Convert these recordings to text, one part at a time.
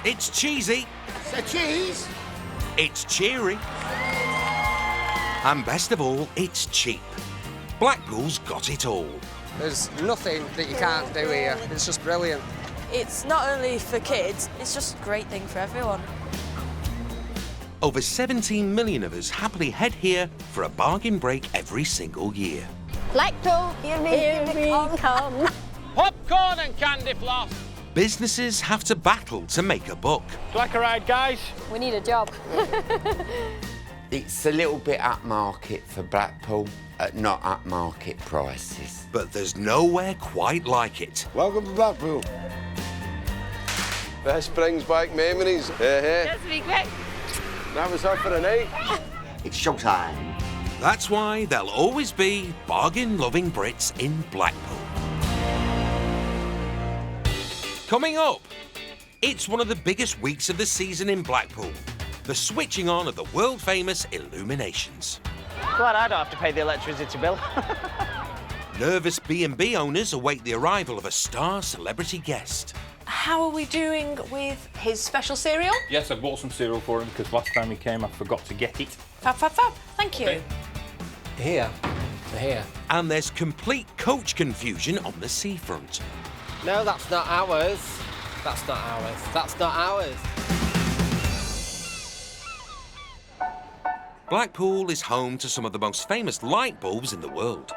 It's cheesy. It's a cheese. It's cheery. And best of all, it's cheap. Blackpool's got it all. There's nothing that you can't do here. It's just brilliant. It's not only for kids, it's just a great thing for everyone. Over 17 million of us happily head here for a bargain break every single year. Blackpool, here we come. Popcorn and candy floss. Businesses have to battle to make a buck. Do you like a ride, guys? We need a job. It's a little bit upmarket for Blackpool, not upmarket prices. But there's nowhere quite like it. Welcome to Blackpool. Best brings back memories. Just be quick. Have us out for a night. It's showtime. That's why there'll always be bargain-loving Brits in Blackpool. Coming up, it's one of the biggest weeks of the season in Blackpool. The switching on of the world-famous Illuminations. Glad I don't have to pay the electricity bill. Nervous B&B owners await the arrival of a star celebrity guest. How are we doing with his special cereal? Yes, I bought some cereal for him because last time he came I forgot to get it. Fab, fab, fab. Thank you. Okay. Here. And there's complete coach confusion on the seafront. No, that's not ours. That's not ours. That's not ours. Blackpool is home to some of the most famous light bulbs in the world.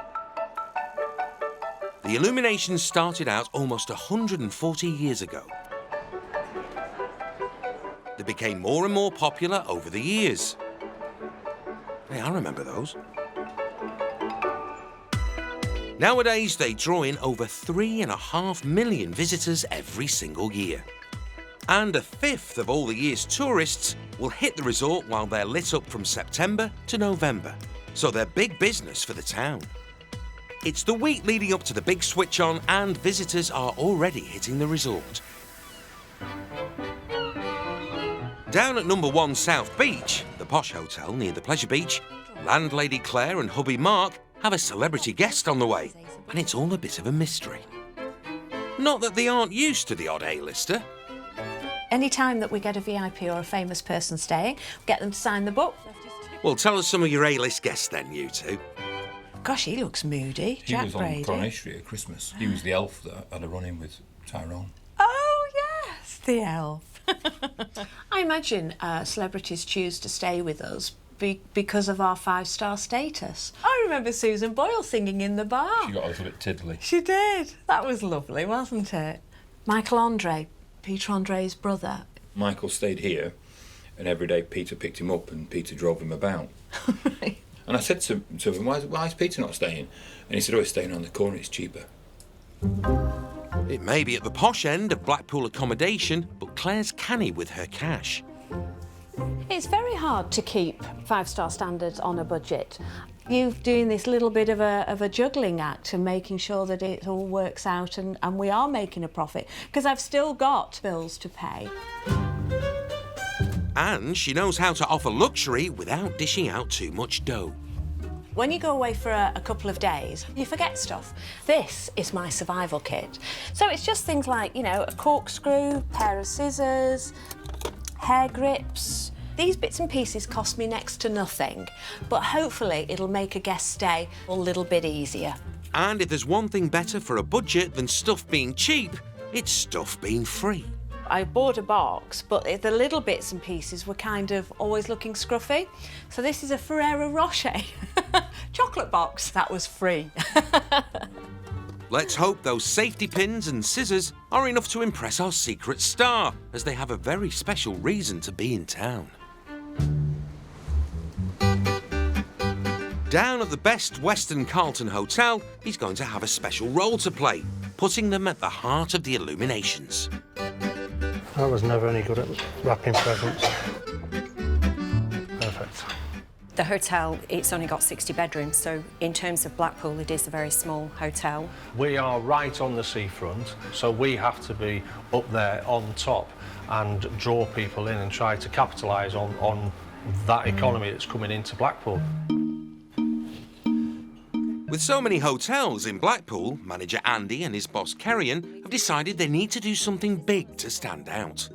The Illuminations started out almost 140 years ago. They became more and more popular over the years. Hey, I remember those. Nowadays, they draw in over 3.5 million visitors every single year. And a fifth of all the year's tourists will hit the resort while they're lit up from September to November. So they're big business for the town. It's the week leading up to the big switch on and visitors are already hitting the resort. Down at number 1 South Beach, the posh hotel near the pleasure beach, landlady Claire and hubby Mark have a celebrity guest on the way, and it's all a bit of a mystery. Not that they aren't used to the odd A-lister. Any time that we get a VIP or a famous person staying, get them to sign the book. Well, tell us some of your A-list guests then, you two. Gosh, he looks moody. He Jack was Brady. on Coronation Street at Christmas. He was the elf that had a run-in with Tyrone. Oh, yes, the elf. I imagine celebrities choose to stay with us because of our 5-star status. I remember Susan Boyle singing in the bar. She got a little bit tiddly. She did. That was lovely, wasn't it? Michael Andre, Peter Andre's brother. Michael stayed here, and every day Peter picked him up and Peter drove him about. Right. And I said to him, why is Peter not staying? And he said, oh, he's staying on the corner, it's cheaper. It may be at the posh end of Blackpool accommodation, but Claire's canny with her cash. It's very hard to keep 5-star standards on a budget. You're doing this little bit of a juggling act and making sure that it all works out and we are making a profit, because I've still got bills to pay. And she knows how to offer luxury without dishing out too much dough. When you go away for a couple of days, you forget stuff. This is my survival kit. So it's just things like, you know, a corkscrew, pair of scissors, hair grips. These bits and pieces cost me next to nothing, but hopefully it'll make a guest stay a little bit easier. And if there's one thing better for a budget than stuff being cheap, it's stuff being free. I bought a box, but the little bits and pieces were kind of always looking scruffy. So this is a Ferrero Rocher chocolate box. That was free. Let's hope those safety pins and scissors are enough to impress our secret star, as they have a very special reason to be in town. Down at the best Western Carlton hotel, he's going to have a special role to play, putting them at the heart of the Illuminations. I was never any good at wrapping presents. Perfect. The hotel, it's only got 60 bedrooms, so in terms of Blackpool, it is a very small hotel. We are right on the seafront, so we have to be up there on top and draw people in and try to capitalise on that economy that's coming into Blackpool. With so many hotels in Blackpool, manager Andy and his boss Kerrion have decided they need to do something big to stand out.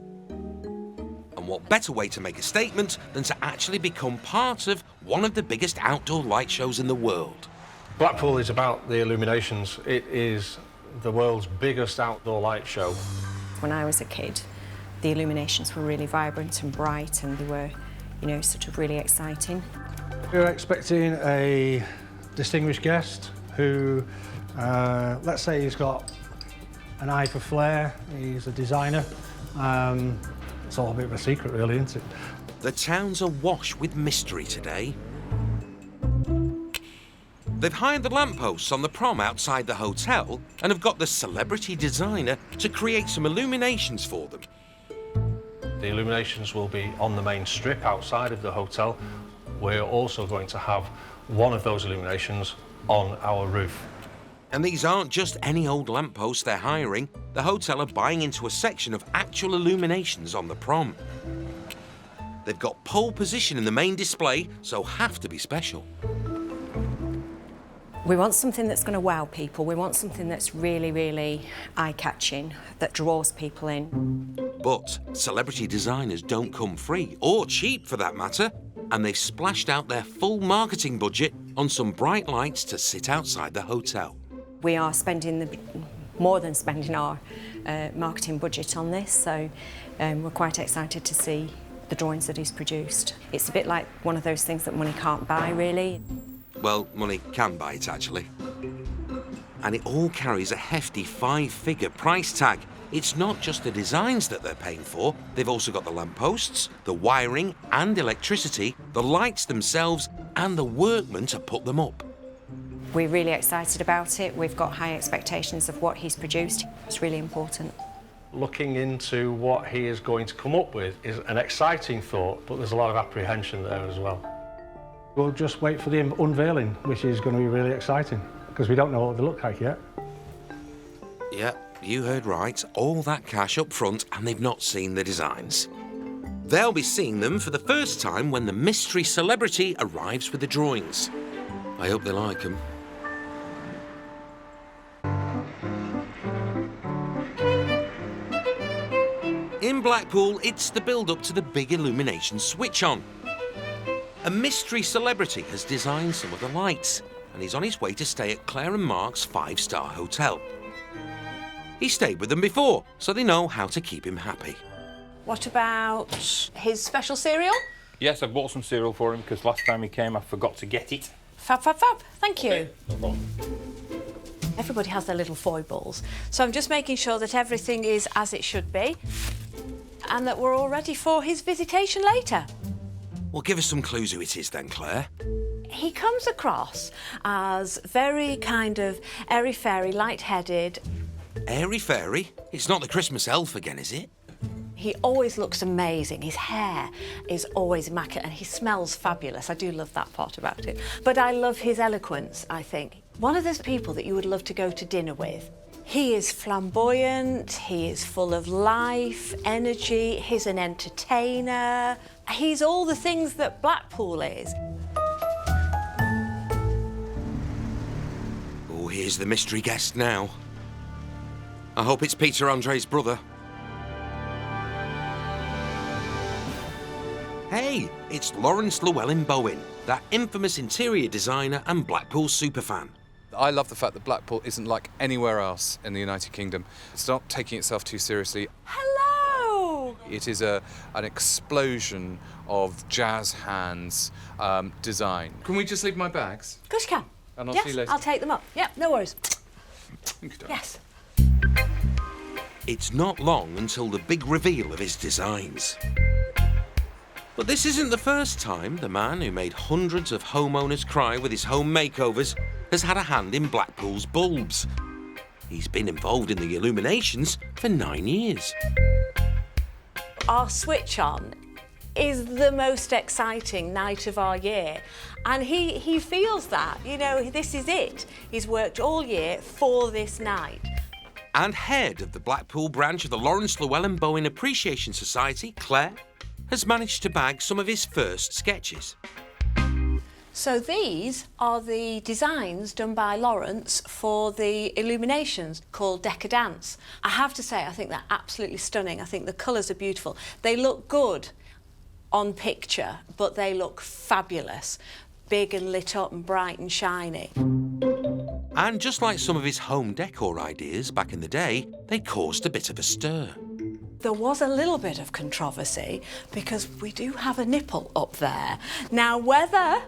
what better way to make a statement than to actually become part of one of the biggest outdoor light shows in the world? Blackpool is about the Illuminations. It is the world's biggest outdoor light show. When I was a kid, the Illuminations were really vibrant and bright, and they were, you know, sort of really exciting. We were expecting a distinguished guest who, let's say he's got an eye for flair, he's a designer. It's all a bit of a secret, really, isn't it? The town's awash with mystery today. They've hired the lampposts on the prom outside the hotel and have got the celebrity designer to create some illuminations for them. The Illuminations will be on the main strip outside of the hotel. We're also going to have one of those illuminations on our roof. And these aren't just any old lampposts they're hiring. The hotel are buying into a section of actual illuminations on the prom. They've got pole position in the main display, so have to be special. We want something that's going to wow people. We want something that's really, really eye-catching, that draws people in. But celebrity designers don't come free, or cheap for that matter, and they've splashed out their full marketing budget on some bright lights to sit outside the hotel. We are spending more than spending our marketing budget on this, so we're quite excited to see the drawings that he's produced. It's a bit like one of those things that money can't buy, really. Well, money can buy it, actually. And it all carries a hefty 5-figure price tag. It's not just the designs that they're paying for. They've also got the lampposts, the wiring and electricity, the lights themselves, and the workmen to put them up. We're really excited about it. We've got high expectations of what he's produced. It's really important. Looking into what he is going to come up with is an exciting thought, but there's a lot of apprehension there as well. We'll just wait for the unveiling, which is going to be really exciting, because we don't know what they look like yet. Yep, you heard right. All that cash up front, and they've not seen the designs. They'll be seeing them for the first time when the mystery celebrity arrives with the drawings. I hope they like them. In Blackpool, it's the build-up to the big Illumination switch-on. A mystery celebrity has designed some of the lights, and he's on his way to stay at Claire and Mark's 5-star hotel. He stayed with them before, so they know how to keep him happy. What about his special cereal? Yes, I bought some cereal for him because last time he came I forgot to get it. Fab, fab, fab. Thank you. No problem. Everybody has their little foibles, so I'm just making sure that everything is as it should be and that we're all ready for his visitation later. Well, give us some clues who it is then, Claire. He comes across as very kind of airy-fairy, light-headed. Airy-fairy? It's not the Christmas elf again, is it? He always looks amazing. His hair is always immaculate and he smells fabulous. I do love that part about it. But I love his eloquence, I think. One of those people that you would love to go to dinner with. He is flamboyant, he is full of life, energy, he's an entertainer. He's all the things that Blackpool is. Oh, here's the mystery guest now. I hope it's Peter Andre's brother. Hey, it's Laurence Llewellyn-Bowen, that infamous interior designer and Blackpool superfan. I love the fact that Blackpool isn't like anywhere else in the United Kingdom. It's not taking itself too seriously. Hello! It is an explosion of jazz hands design. Can we just leave my bags? Of course you can. And I'll yes, see you later. I'll take them up. Yep, no worries. Yes. It's not long until the big reveal of his designs. But this isn't the first time the man who made hundreds of homeowners cry with his home makeovers has had a hand in Blackpool's bulbs. He's been involved in the Illuminations for 9 years. Our switch on is the most exciting night of our year. And he feels that, you know, this is it. He's worked all year for this night. And head of the Blackpool branch of the Laurence Llewellyn-Bowen Appreciation Society, Claire, has managed to bag some of his first sketches. So these are the designs done by Laurence for the Illuminations called Decadence. I have to say, I think they're absolutely stunning. I think the colours are beautiful. They look good on picture, but they look fabulous. Big and lit up and bright and shiny. And just like some of his home decor ideas back in the day, they caused a bit of a stir. There was a little bit of controversy because we do have a nipple up there. Now, whether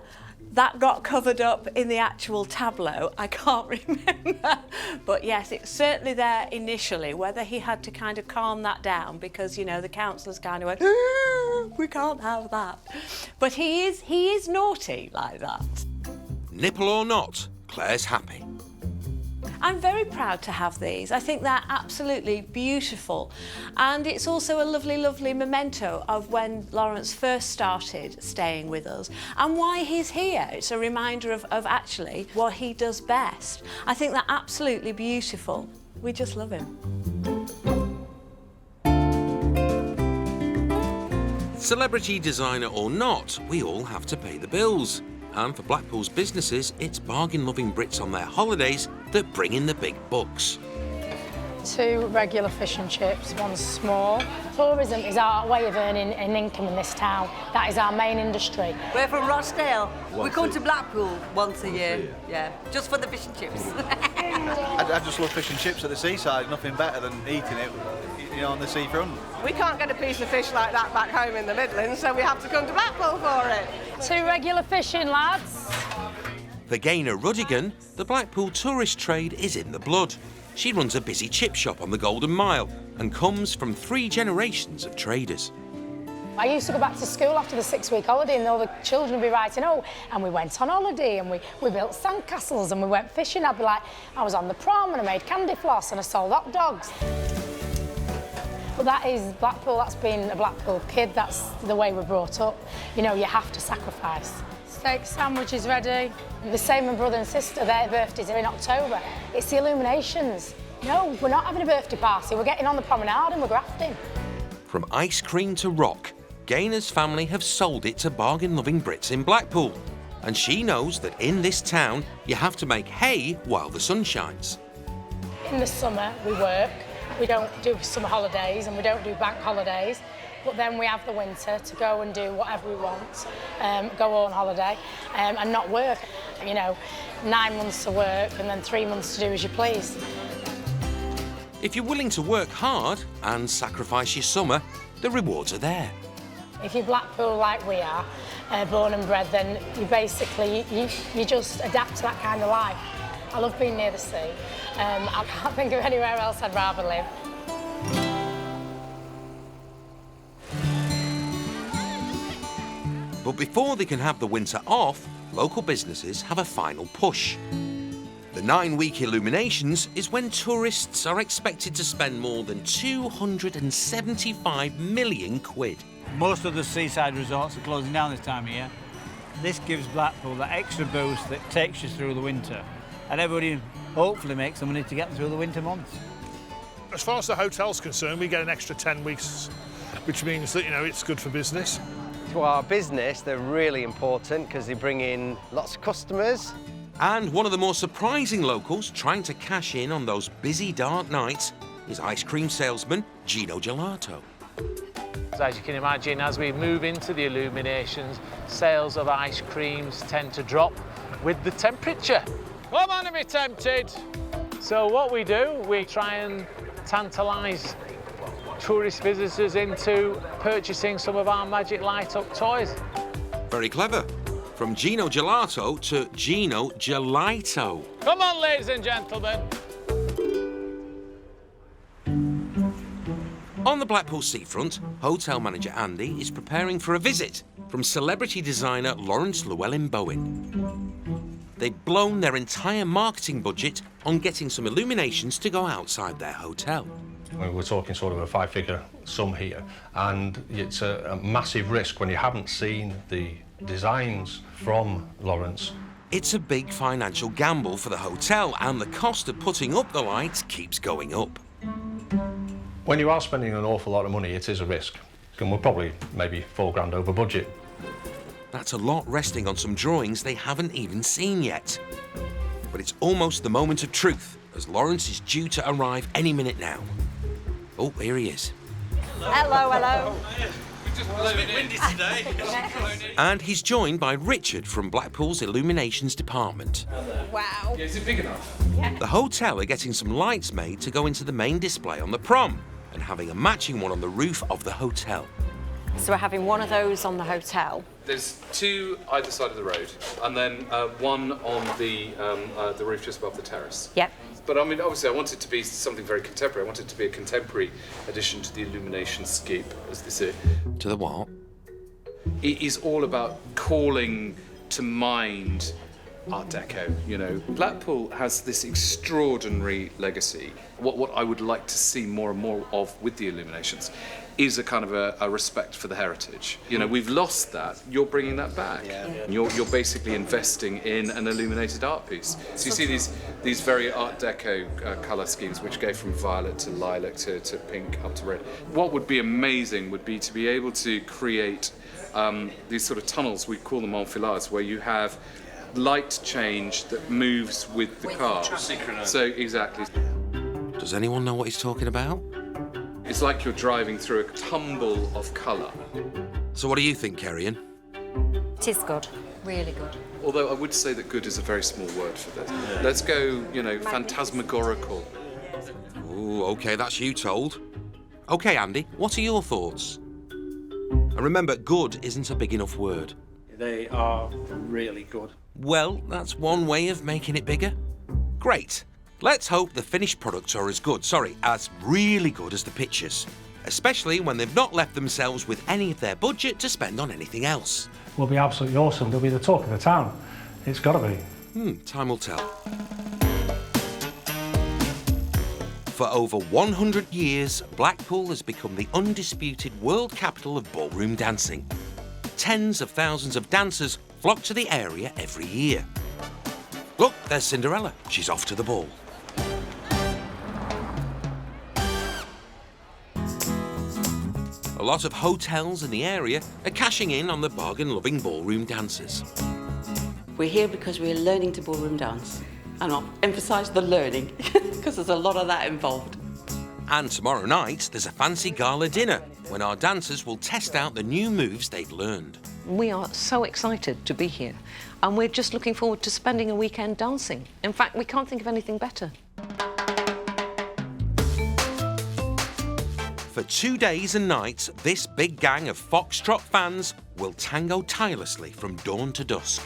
that got covered up in the actual tableau, I can't remember. But yes, it's certainly there initially, whether he had to kind of calm that down because, you know, the councillors kind of went, we can't have that. But he is naughty like that. Nipple or not, Claire's happy. I'm very proud to have these. I think they're absolutely beautiful. And it's also a lovely, lovely memento of when Laurence first started staying with us and why he's here. It's a reminder of actually what he does best. I think they're absolutely beautiful. We just love him. Celebrity designer or not, we all have to pay the bills. And for Blackpool's businesses, it's bargain-loving Brits on their holidays that bring in the big bucks. 2 regular fish and chips, 1 small. Tourism is our way of earning an income in this town. That is our main industry. We're from Rochdale. We come to Blackpool once a year. Yeah, just for the fish and chips. I just love fish and chips at the seaside. Nothing better than eating it, you know, on the seafront. We can't get a piece of fish like that back home in the Midlands, so we have to come to Blackpool for it. 2 regular fishing, lads. For Gaynor Ruddigan, the Blackpool tourist trade is in the blood. She runs a busy chip shop on the Golden Mile and comes from 3 generations of traders. I used to go back to school after the 6-week holiday and all the children would be writing, oh, and we went on holiday and we built sandcastles and we went fishing. I'd be like, I was on the prom and I made candy floss and I sold hot dogs. But that is Blackpool, that's being a Blackpool kid, that's the way we're brought up. You know, you have to sacrifice. Steak sandwich is ready. The same with brother and sister, their birthdays are in October. It's the Illuminations. No, we're not having a birthday party, we're getting on the promenade and we're grafting. From ice cream to rock, Gaynor's family have sold it to bargain-loving Brits in Blackpool. And she knows that in this town, you have to make hay while the sun shines. In the summer, we work. We don't do summer holidays and we don't do bank holidays, but then we have the winter to go and do whatever we want, go on holiday and not work. You know, 9 months to work and then 3 months to do as you please. If you're willing to work hard and sacrifice your summer, the rewards are there. If you're Blackpool like we are, born and bred, then you basically, you just adapt to that kind of life. I love being near the sea. I can't think of anywhere else I'd rather live. But before they can have the winter off, local businesses have a final push. The 9-week Illuminations is when tourists are expected to spend more than 275 million quid. Most of the seaside resorts are closing down this time of year. This gives Blackpool that extra boost that takes you through the winter. And everybody hopefully makes the money to get them through the winter months. As far as the hotel's concerned, we get an extra 10 weeks, which means that, you know, it's good for business. To our business, they're really important because they bring in lots of customers. And one of the more surprising locals trying to cash in on those busy dark nights is ice cream salesman Gino Gelato. As you can imagine, as we move into the Illuminations, sales of ice creams tend to drop with the temperature. Come on and be tempted. So what we do, we try and tantalise tourist visitors into purchasing some of our magic light-up toys. Very clever. From Gino Gelato to Gino Gelato. Come on, ladies and gentlemen. On the Blackpool seafront, hotel manager Andy is preparing for a visit from celebrity designer Laurence Llewellyn-Bowen. They've blown their entire marketing budget on getting some Illuminations to go outside their hotel. We're talking sort of a 5-figure sum here, and it's a massive risk when you haven't seen the designs from Laurence. It's a big financial gamble for the hotel, and the cost of putting up the lights keeps going up. When you are spending an awful lot of money, it is a risk. And we're probably maybe £4 grand over budget. That's That's a lot resting on some drawings they haven't even seen yet. But it's almost the moment of truth, as Laurence is due to arrive any minute now. Oh, here he is. Hello, hello. It's a bit windy today. And he's joined by Richard from Blackpool's Illuminations department. Wow. Yeah, is it big enough? The hotel are getting some lights made to go into the main display on the prom and having a matching one on the roof of the hotel. So we're having one of those on the hotel. There's two either side of the road, and then one on the roof just above the terrace. Yep. But I mean, obviously, I want it to be something very contemporary. I want it to be a contemporary addition to the Illumination scape, as they say. To the what? It is all about calling to mind Art Deco, you know. Blackpool has this extraordinary legacy. What I would like to see more and more of with the Illuminations is a kind of a respect for the heritage. You know, we've lost that. You're bringing that back. Yeah. You're basically investing in an illuminated art piece. So you see these very Art Deco colour schemes, which go from violet to lilac to pink up to red. What would be amazing would be to be able to create these sort of tunnels, we call them enfilades, where you have light change that moves with the car. So, exactly. Does anyone know what he's talking about? It's like you're driving through a tumble of colour. So what do you think, Kerrion? It is good, really good. Although I would say that good is a very small word for this. Let's go, you know, phantasmagorical. Ooh, OK, that's you told. OK, Andy, what are your thoughts? And remember, good isn't a big enough word. They are really good. Well, that's one way of making it bigger. Great. Let's hope the finished products are as really good as the pictures. Especially when they've not left themselves with any of their budget to spend on anything else. Will be absolutely awesome. They'll be the talk of the town. It's got to be. Time will tell. For over 100 years, Blackpool has become the undisputed world capital of ballroom dancing. Tens of thousands of dancers flock to the area every year. Look, there's Cinderella. She's off to the ball. A lot of hotels in the area are cashing in on the bargain-loving ballroom dancers. We're here because we're learning to ballroom dance. And I'll emphasise the learning, because there's a lot of that involved. And tomorrow night, there's a fancy gala dinner, when our dancers will test out the new moves they've learned. We are so excited to be here, and we're just looking forward to spending a weekend dancing. In fact, we can't think of anything better. For 2 days and nights, this big gang of Foxtrot fans will tango tirelessly from dawn to dusk.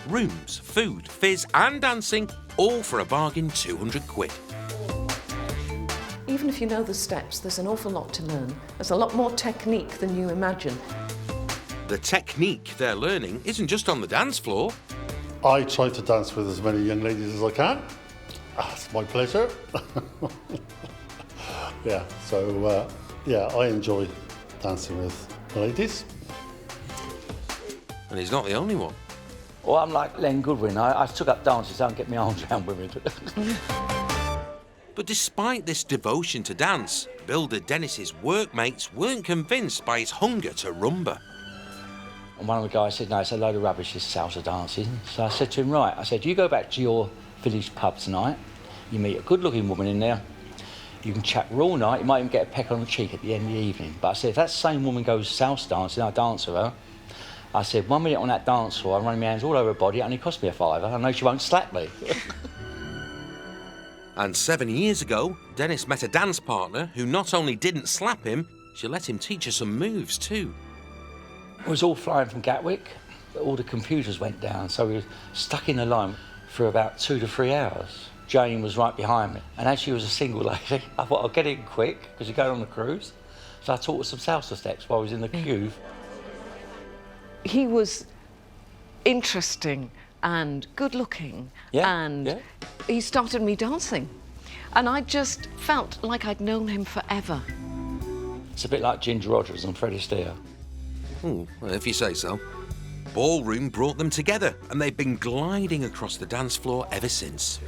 Rooms, food, fizz and dancing, all for a bargain £200. Even if you know the steps, there's an awful lot to learn. There's a lot more technique than you imagine. The technique they're learning isn't just on the dance floor. I try to dance with as many young ladies as I can. It's my pleasure. Yeah, so yeah, I enjoy dancing with the ladies. And he's not the only one. Well, I'm like Len Goodwin. I took up dances, I don't get my arms around women. But despite this devotion to dance, builder Dennis's workmates weren't convinced by his hunger to rumba. And one of the guys said, no, it's a load of rubbish, this salsa dancing. So I said to him, right, I said, you go back to your village pub tonight, you meet a good-looking woman in there, you can chat her all night, you might even get a peck on the cheek at the end of the evening. But I said, if that same woman goes salsa dancing, I dance with her. I said, 1 minute on that dance floor, I'm running my hands all over her body, it only cost me a £5. I know she won't slap me. And 7 years ago, Dennis met a dance partner who not only didn't slap him, she let him teach her some moves too. It was all flying from Gatwick, all the computers went down, so we were stuck in the line for about 2 to 3 hours. Jane was right behind me, and as she was a single lady, I thought I'll get in quick, because you're going on the cruise. So I taught her some salsa steps while I was in the queue. He was interesting and good-looking, and he started me dancing. And I just felt like I'd known him forever. It's a bit like Ginger Rogers and Fred Astaire. Well, if you say so. Ballroom brought them together, and they've been gliding across the dance floor ever since.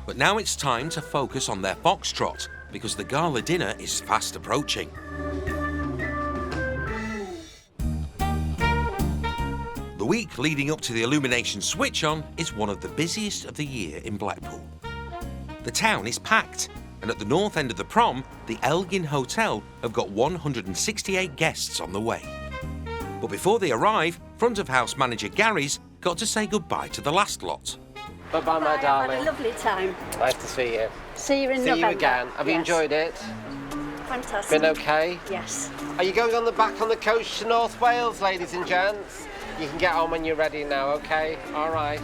But now it's time to focus on their foxtrot, because the gala dinner is fast approaching. week leading up to the Illumination switch-on is one of the busiest of the year in Blackpool. The town is packed, and at the north end of the prom, the Elgin Hotel have got 168 guests on the way. But before they arrive, front of house manager Gary's got to say goodbye to the last lot. Bye-bye, my darling. Had a lovely time. Nice to see you. See you in See November. you again. Have you enjoyed it? Fantastic. Been okay? Yes. Are you going on the back on the coach to North Wales, ladies and gents? You can get on when you're ready now, okay? All right.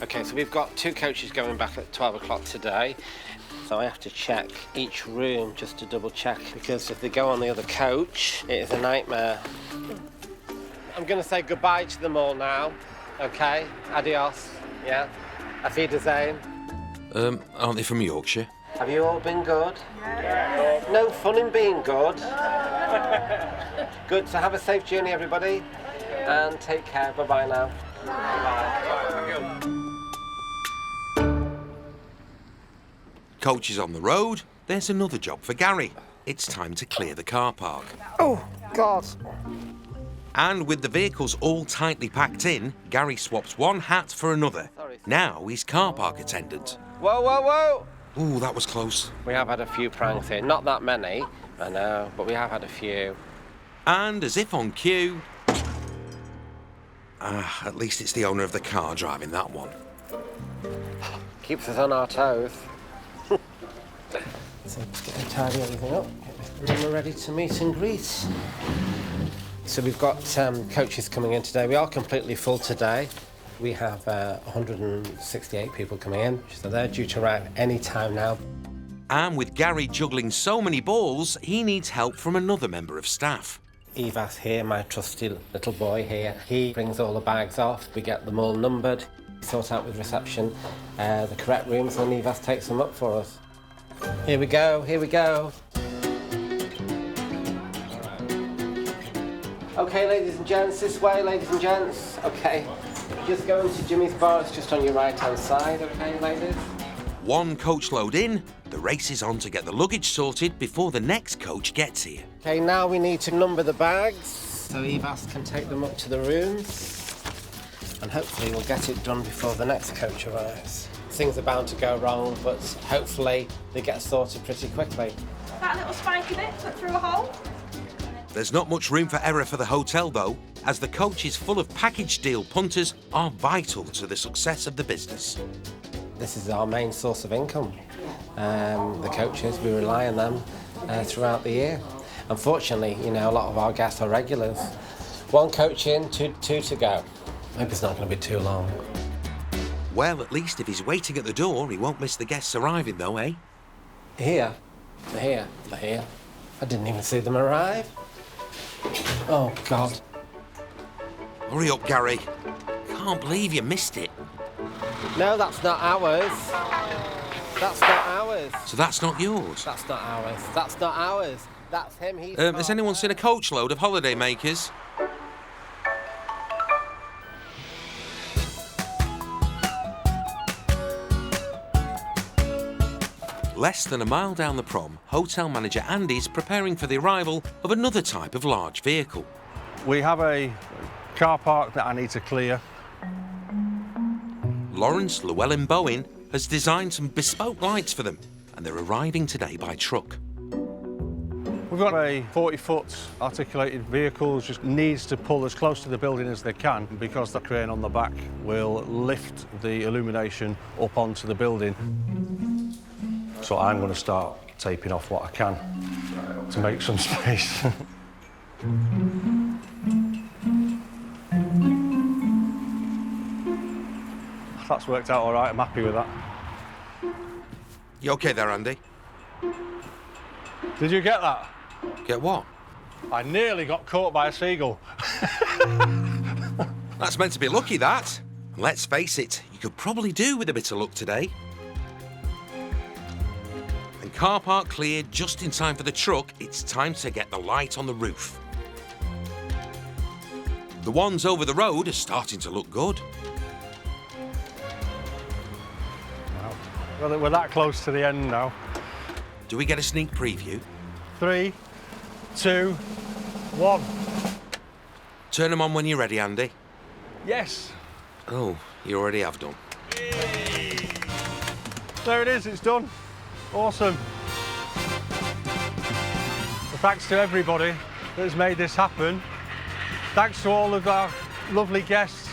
Okay, so we've got 2 coaches going back at 12 o'clock today. So I have to check each room just to double check, because if they go on the other coach, it is a nightmare. I'm going to say goodbye to them all now, okay? Adios, yeah? Auf Wiedersehen. Aren't they from Yorkshire? Have you all been good? Yeah. No fun in being good. Good, so have a safe journey, everybody. And take care. Bye-bye now. Bye. Coach is on the road. There's another job for Gary. It's time to clear the car park. Oh, God. And with the vehicles all tightly packed in, Gary swaps one hat for another. Now he's car park attendant. Whoa, whoa, whoa! Ooh, that was close. We have had a few pranks here. Not that many, I know, but we have had a few. And as if on cue... at least it's the owner of the car driving that one. Keeps us on our toes. So let's get to tidy everything up. Get this room ready to meet and greet. So we've got coaches coming in today. We are completely full today. We have 168 people coming in, so they're due to arrive any time now. And with Gary juggling so many balls, he needs help from another member of staff. Evas here, my trusty little boy here. He brings all the bags off. We get them all numbered. Sort out with reception the correct rooms, and Evas takes them up for us. Here we go, here we go. Okay, ladies and gents, this way, ladies and gents. Okay, just go into Jimmy's bar, it's just on your right-hand side, okay, ladies? One coach load in, the race is on to get the luggage sorted before the next coach gets here. Okay, now we need to number the bags, so Evas can take them up to the rooms, and hopefully we'll get it done before the next coach arrives. Things are bound to go wrong, but hopefully they get sorted pretty quickly. That little spiky bit put through a hole? There's not much room for error for the hotel, though, as the coach is full of package deal punters are vital to the success of the business. This is our main source of income. The coaches, we rely on them throughout the year. Unfortunately, you know, a lot of our guests are regulars. One coach in, two to go. Maybe it's not going to be too long. Well, at least if he's waiting at the door, he won't miss the guests arriving, though, eh? Here. They're here. I didn't even see them arrive. Oh, God. Hurry up, Gary. Can't believe you missed it. No, that's not ours. That's not ours. So that's not yours? That's not ours. That's not ours. That's him. He's has anyone seen a coach load of holiday makers? Less than a mile down the prom, hotel manager Andy's preparing for the arrival of another type of large vehicle. We have a car park that I need to clear. Laurence Llewellyn Bowen has designed some bespoke lights for them, and they're arriving today by truck. We've got a 40-foot articulated vehicle, just needs to pull as close to the building as they can because the crane on the back will lift the illumination up onto the building. So I'm going to start taping off what I can to make some space. That's worked out all right, I'm happy with that. You okay there, Andy? Did you get that? Get what? I nearly got caught by a seagull. That's meant to be lucky, that. Let's face it, you could probably do with a bit of luck today. And car park cleared just in time for the truck, it's time to get the light on the roof. The ones over the road are starting to look good. Well, we're that close to the end now. Do we get a sneak preview? 3, 2, 1. Turn them on when you're ready, Andy. Yes. Oh, you already have done. There it is, it's done. Awesome. So thanks to everybody that has made this happen. Thanks to all of our lovely guests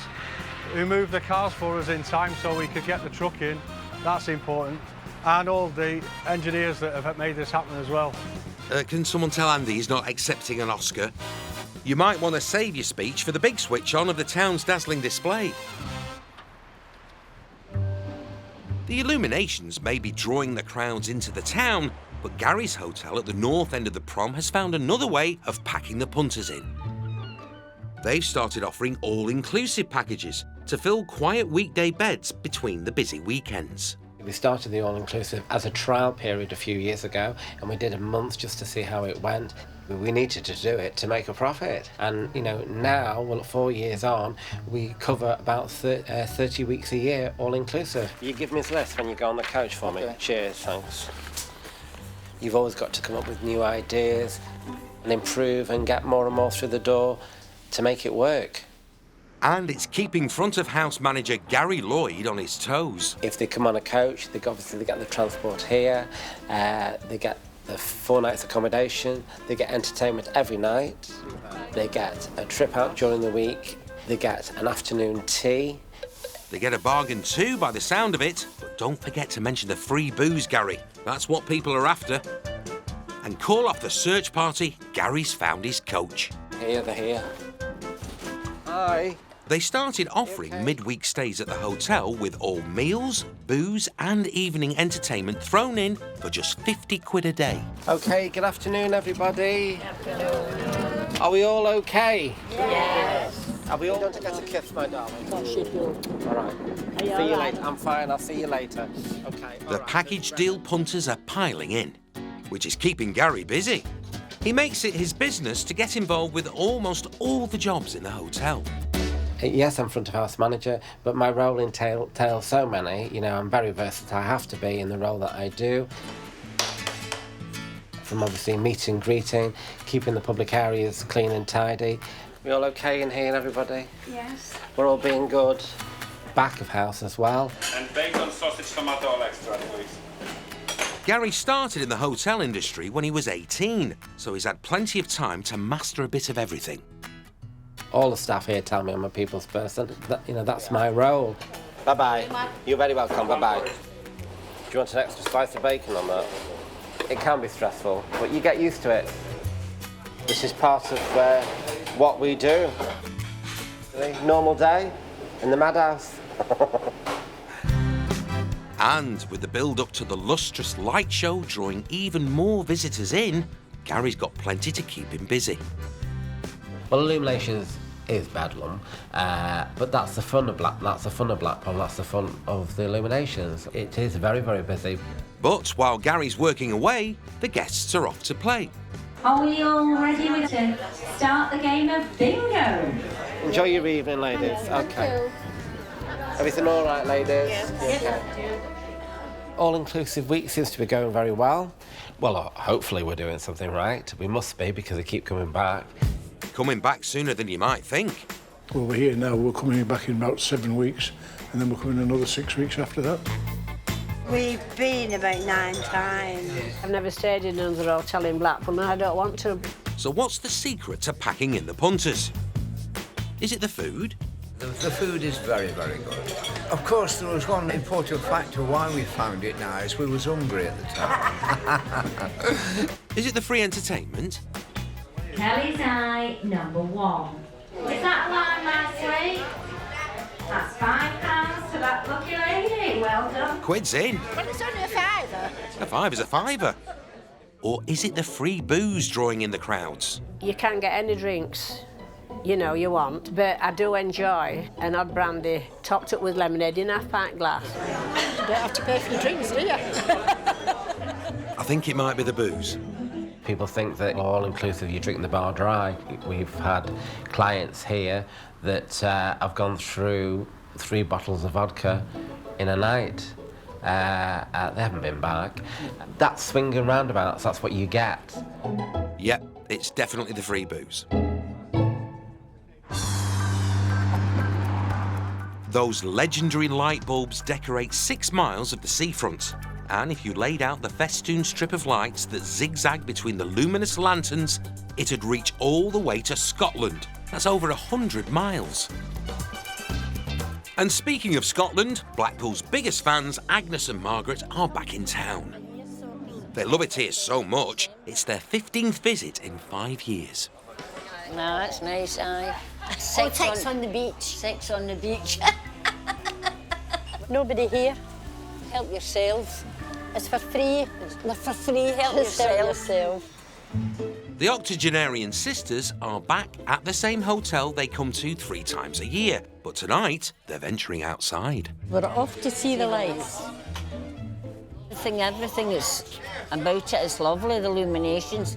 who moved the cars for us in time so we could get the truck in. That's important. And all the engineers that have made this happen as well. Can someone tell Andy he's not accepting an Oscar? You might want to save your speech for the big switch on of the town's dazzling display. The Illuminations may be drawing the crowds into the town, but Gary's hotel at the north end of the prom has found another way of packing the punters in. They've started offering all-inclusive packages to fill quiet weekday beds between the busy weekends. We started the all-inclusive as a trial period a few years ago, and we did a month just to see how it went. We needed to do it to make a profit. And, you know, now, well, 4 years on, we cover about 30 weeks a year, all-inclusive. You give me this list when you go on the coach for me. Cheers, thanks. You've always got to come up with new ideas and improve and get more and more through the door to make it work. And it's keeping front-of-house manager Gary Lloyd on his toes. If they come on a coach, they get the transport here, they get the 4 nights accommodation, they get entertainment every night, they get a trip out during the week, they get an afternoon tea. They get a bargain too, by the sound of it. But don't forget to mention the free booze, Gary. That's what people are after. And call off the search party, Gary's found his coach. Here, they're here. Hi. They started offering midweek stays at the hotel with all meals, booze and evening entertainment thrown in for just 50 quid a day. OK, good afternoon, everybody. Good afternoon. Are we all OK? Yes. Are we all going to get a kiss, my darling? All right. See you later. I'm fine, I'll see you later. OK. The package deal punters are piling in, which is keeping Gary busy. He makes it his business to get involved with almost all the jobs in the hotel. Yes, I'm front of house manager, but my role entails so many. You know, I'm very versatile. I have to be in the role that I do. From obviously meet and greeting, keeping the public areas clean and tidy. We all okay in here, everybody? Yes. We're all being good. Back of house as well. And bacon, sausage, tomato, all extra, please. Gary started in the hotel industry when he was 18, so he's had plenty of time to master a bit of everything. All the staff here tell me I'm a people's person. That's my role. Bye-bye. You're very welcome. Bye-bye. Do you want an extra slice of bacon on that? It can be stressful, but you get used to it. This is part of what we do. Normal day in the madhouse. And with the build-up to the lustrous light show drawing even more visitors in, Gary's got plenty to keep him busy. Well, Illuminations is Bedlam, but that's the fun of Blackpool, that's the fun of the Illuminations. It is very, very busy. But while Gary's working away, the guests are off to play. Are we all ready to start the game of bingo? Enjoy your evening, ladies. Okay. Everything all right, ladies? Yes. Okay. All-inclusive week seems to be going very well. Well, hopefully we're doing something right. We must be, because they keep coming back. Coming back sooner than you might think. Well, we're here now. We're coming back in about 7 weeks, and then we're coming another 6 weeks after that. We've been about 9 times. I've never stayed in another hotel in Blackpool, and I don't want to. So what's the secret to packing in the punters? Is it the food? The food is very, very good. Of course, there was one important factor why we found it nice. We was hungry at the time. Is it the free entertainment? Kelly's Eye #1. Is that line, my sweet? That's £5 to that lucky lady. Well done. Quid's in. Well, it's only a fiver. A fiver's a fiver. Or is it the free booze drawing in the crowds? You can't get any drinks, you want, but I do enjoy an odd brandy topped up with lemonade in a half-pint glass. You don't have to pay for your drinks, do you? I think it might be the booze. People think that all-inclusive, you drink the bar dry. We've had clients here that have gone through 3 bottles of vodka in a night. They haven't been back. That's swinging roundabouts, that's what you get. Yep, it's definitely the free booze. Those legendary light bulbs decorate 6 miles of the seafront. And if you laid out the festoon strip of lights that zigzag between the luminous lanterns, it'd reach all the way to Scotland. That's over 100 miles. And speaking of Scotland, Blackpool's biggest fans, Agnes and Margaret, are back in town. They love it here so much, it's their 15th visit in 5 years. No, that's nice, aye. Six on the beach. 6 on the beach. Nobody here. Help yourselves. It's for free. It's for free, help Just help yourself. The octogenarian sisters are back at the same hotel they come to 3 times a year, but tonight they're venturing outside. We're off to see the lights. Everything is about it is lovely, the illuminations.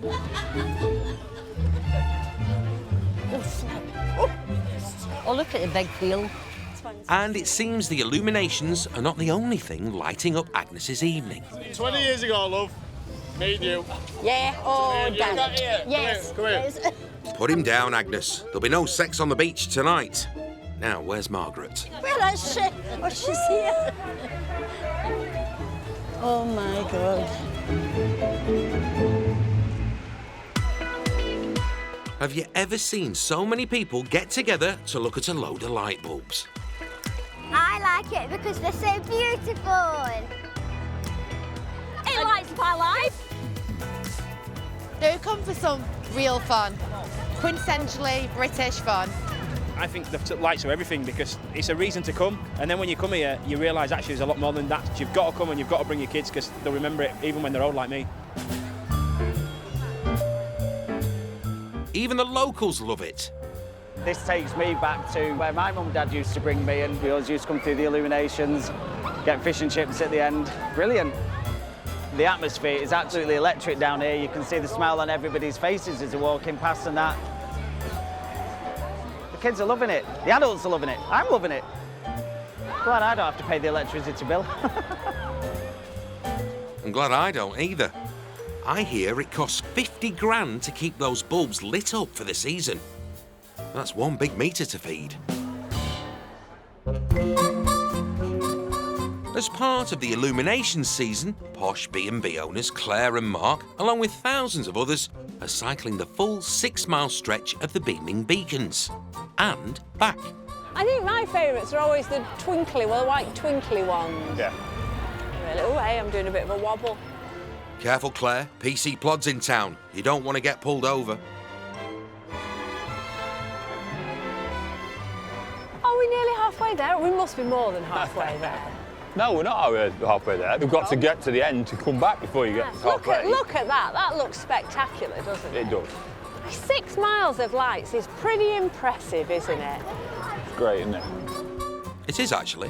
Oh, look at the big wheel. And it seems the Illuminations are not the only thing lighting up Agnes's evening. 20 years ago, love. Me and you. Yeah, oh, damn. Yes. Come here. Yes. Put him down, Agnes. There'll be no sex on the beach tonight. Now, where's Margaret? Where is she? Oh, she's here. Oh, my God. Have you ever seen so many people get together to look at a load of light bulbs? I like it because they're so beautiful. It lights my life. Do come for some real fun. Quintessentially British fun. I think the lights are everything because it's a reason to come, and then when you come here you realise actually there's a lot more than that. You've got to come and you've got to bring your kids because they'll remember it even when they're old like me. Even the locals love it. This takes me back to where my mum and dad used to bring me, and we always used to come through the Illuminations, get fish and chips at the end. Brilliant. The atmosphere is absolutely electric down here. You can see the smile on everybody's faces as they're walking past and that. The kids are loving it. The adults are loving it. I'm loving it. Glad I don't have to pay the electricity bill. I'm glad I don't either. I hear it costs 50 grand to keep those bulbs lit up for the season. That's 1 big metre to feed. As part of the Illumination season, posh B&B owners Claire and Mark, along with thousands of others, are cycling the full 6-mile stretch of the beaming beacons. And back. I think my favourites are always the twinkly, well, the white twinkly ones. Yeah. Really, oh, hey, I'm doing a bit of a wobble. Careful, Claire. PC Plod's in town. You don't want to get pulled over. Are we nearly halfway there? We must be more than halfway there. No, we're not halfway there. We've got to get to the end to come back before you get halfway. Look at that. That looks spectacular, doesn't it? It does. 6 miles of lights is pretty impressive, isn't it? It's great, isn't it? It is, actually.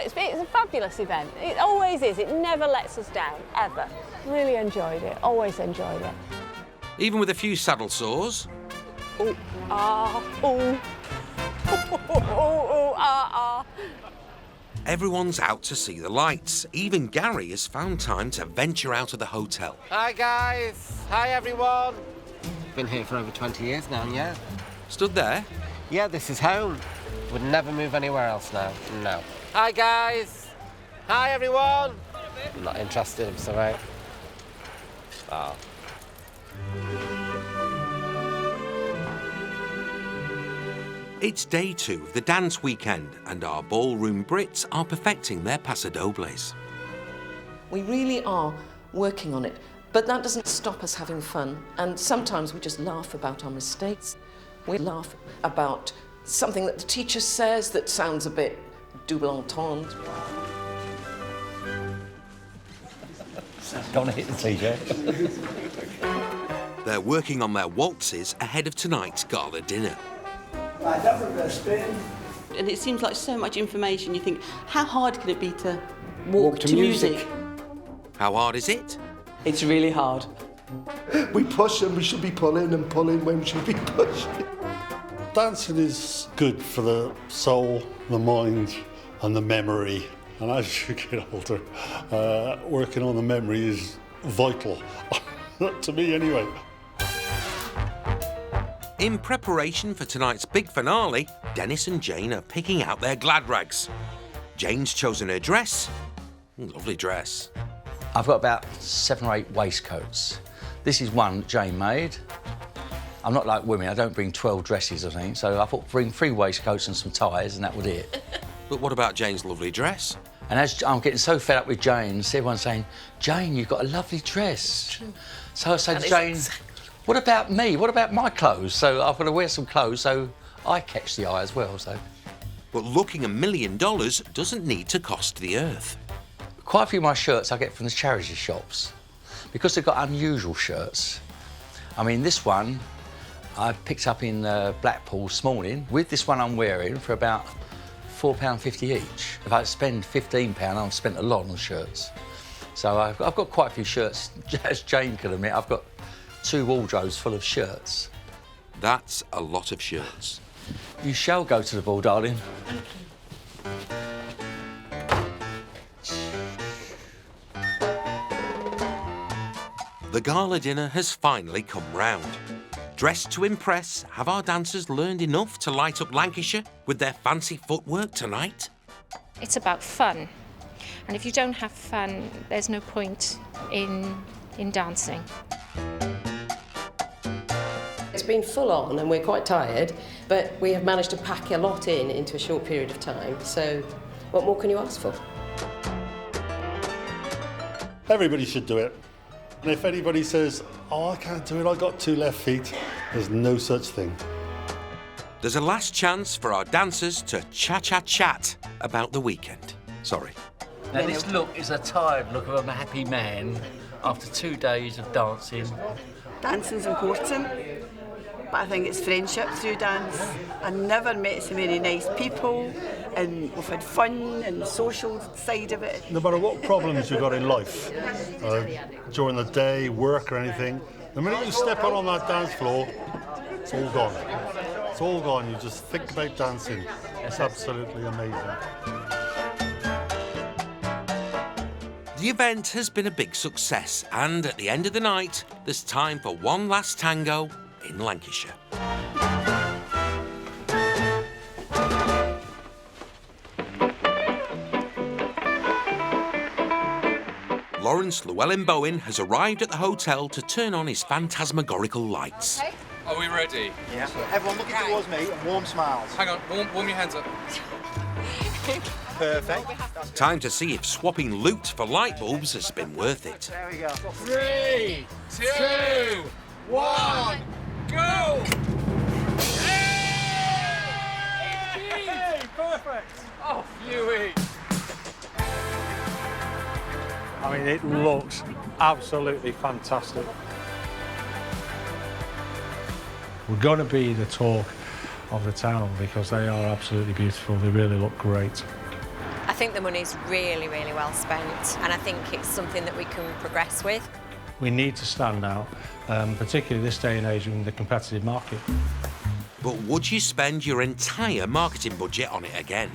It's a fabulous event. It always is. It never lets us down, ever. Really enjoyed it. Always enjoyed it. Even with a few saddle sores. Ooh, ah, ooh. Ooh, ah, ah. Everyone's out to see the lights. Even Gary has found time to venture out of the hotel. Hi, guys. Hi, everyone. Been here for over 20 years now, yeah. Stood there? Yeah, this is home. Would never move anywhere else now. No. Hi, guys. Hi, everyone. I'm not interested, I'm sorry. Oh. It's day 2 of the dance weekend, and our Ballroom Brits are perfecting their paso dobles. We really are working on it, but that doesn't stop us having fun. And sometimes we just laugh about our mistakes. We laugh about something that the teacher says that sounds a bit double entendre. Don't hit the teacher. They're working on their waltzes ahead of tonight's gala dinner. Right, that was a spin. And it seems like so much information. You think, how hard can it be to walk to music? How hard is it? It's really hard. We push and we should be pulling, and pulling when we should be pushing. Dancing is good for the soul, the mind and the memory. And as you get older, working on the memory is vital. To me anyway. In preparation for tonight's big finale, Dennis and Jane are picking out their glad rags. Jane's chosen her dress. Lovely dress. I've got about 7 or 8 waistcoats. This is one that Jane made. I'm not like women, I don't bring 12 dresses or something, so I thought bring 3 waistcoats and some ties and that was it. But what about Jane's lovely dress? And as I'm getting so fed up with Jane, everyone's saying, Jane, you've got a lovely dress. So I said to Jane, what about me? What about my clothes? So I've got to wear some clothes so I catch the eye as well, so. But looking $1 million doesn't need to cost the earth. Quite a few of my shirts I get from the charity shops because they've got unusual shirts. I mean, this one I picked up in Blackpool this morning with this one I'm wearing for about £4.50 each. If I spend £15, I've spent a lot on shirts. So I've got quite a few shirts. As Jane can admit, I've got 2 wardrobes full of shirts. That's a lot of shirts. You shall go to the ball, darling. The gala dinner has finally come round. Dressed to impress, have our dancers learned enough to light up Lancashire with their fancy footwork tonight? It's about fun. And if you don't have fun, there's no point in dancing. It's been full on and we're quite tired, but we have managed to pack a lot into a short period of time. So what more can you ask for? Everybody should do it. And if anybody says, oh, I can't do it, I've got 2 left feet, there's no such thing. There's a last chance for our dancers to chat about the weekend. Sorry. Now this look is a tired look of a happy man after 2 days of dancing. Dancing's important, but I think it's friendship through dance. I've never met so many nice people, and we've had fun and the social side of it. No matter what problems you've got in life, during the day, work or anything, the minute you step out on that dance floor, it's all gone. It's all gone. You just think about dancing. It's absolutely amazing. The event has been a big success, and at the end of the night, there's time for one last tango in Lancashire. Laurence Llewellyn-Bowen has arrived at the hotel to turn on his phantasmagorical lights. Okay. Are we ready? Yeah. Everyone looking towards me and warm smiles. Hang on, warm your hands up. Perfect. Time to see if swapping loot for light bulbs has been worth it. There we go. 3, 2, 1, go! Hey, perfect. Oh, Huey. I mean, it looks absolutely fantastic. We're going to be the talk of the town because they are absolutely beautiful. They really look great. I think the money's really, really well spent, and I think it's something that we can progress with. We need to stand out, particularly this day and age in the competitive market. But would you spend your entire marketing budget on it again?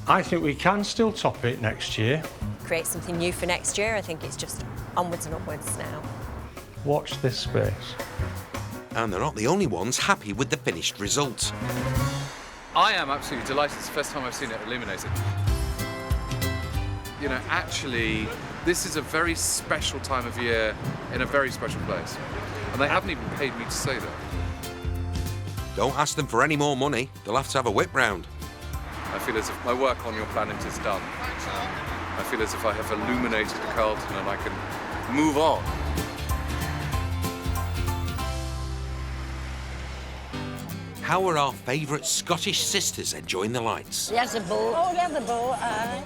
I think we can still top it next year. Create something new for next year. I think it's just onwards and upwards now. Watch this space. And they're not the only ones happy with the finished result. I am absolutely delighted. It's the first time I've seen it illuminated. You know, actually, this is a very special time of year in a very special place. And they haven't even paid me to say that. Don't ask them for any more money. They'll have to have a whip round. I feel as if my work on your planet is done. I feel as if I have illuminated Carlton and I can move on. How are our favourite Scottish sisters enjoying the lights? There's a boat. Oh, there's the boat, aye.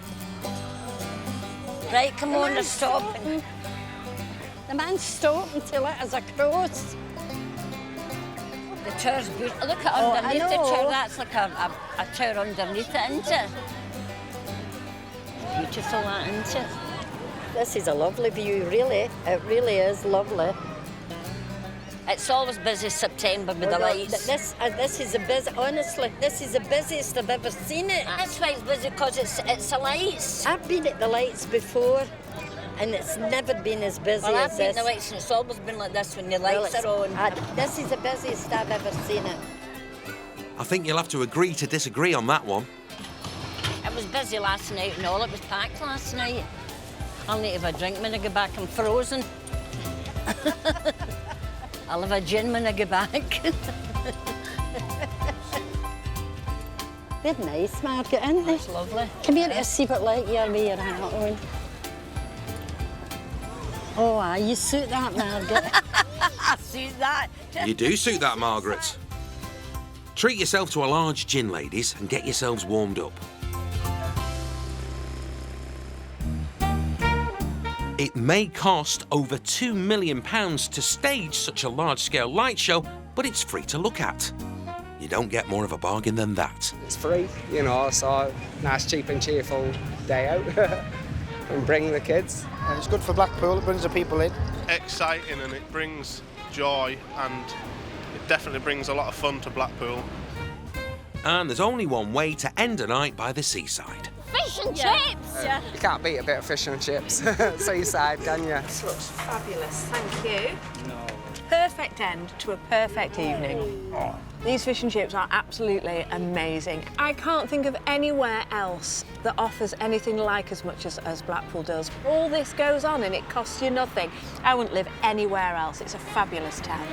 Right, come on, they're stopping. The man's stopping to let us across. The chair's good. Look at underneath the chair. That's like a chair underneath it, isn't it? Beautiful, that, isn't it? This is a lovely view, really. It really is lovely. It's always busy September with the lights. This is a busy. Honestly, this is the busiest I've ever seen it. That's why it's busy, because it's the lights. I've been at the lights before, and it's never been as busy well, as I've this. been at the lights, and it's always been like this when the lights are on. This is the busiest I've ever seen it. I think you'll have to agree to disagree on that one. It was busy last night and all. It was packed last night. I'll need to have a drink when I get back. I'm frozen. I'll have a gin when I get back. They're nice, Margaret, aren't they? That's lovely. Come here to see what like you're with your hat on. Oh, aye, you suit that, Margaret. I suit that. You do suit that, Margaret. Treat yourself to a large gin, ladies, and get yourselves warmed up. It may cost over £2 million to stage such a large-scale light show, but it's free to look at. You don't get more of a bargain than that. It's free, you know, so nice, cheap and cheerful day out and bring the kids. And it's good for Blackpool, it brings the people in. Exciting, and it brings joy, and it definitely brings a lot of fun to Blackpool. And there's only one way to end a night by the seaside. Fish and chips! You can't beat a bit of fish and chips. Seaside, can you? This looks fabulous, thank you. Perfect end to a perfect evening. These fish and chips are absolutely amazing. I can't think of anywhere else that offers anything like as much as Blackpool does. All this goes on and it costs you nothing. I wouldn't live anywhere else. It's a fabulous town.